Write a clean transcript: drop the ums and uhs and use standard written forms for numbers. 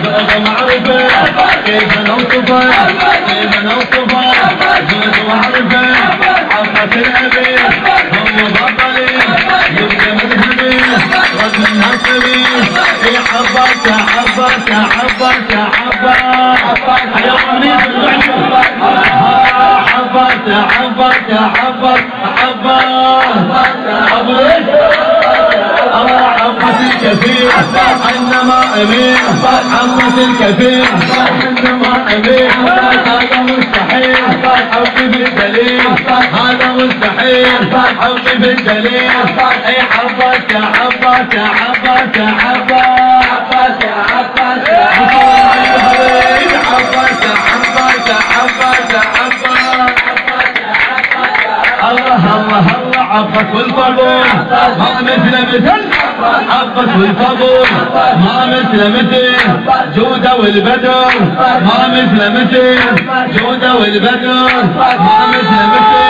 زود معرفة كيف نوصفه كيف نوصفه زود معرفة عباس الأمير هو بطلي يبقى مذهبي رد من هالسبيل يا عباس يا عباس يا عباس يا عباس يا ونيس عباس يا عباس يا عباس عباس الكثير انما امين عباس الكثير انما امين هذا مستحيل حوقي بالدليل هذا مستحيل حوقي بالدليل اي عباس يا عباس يا عباس يا عباس يا عباس يا عباس يا عباس يا عباس يا عباس الله الله الله عباس والفضول ما مثل مثل عباس والفضول ما مثل مثل جودة والبدر ما مثل مثل جودة والبدر ما مثل مثل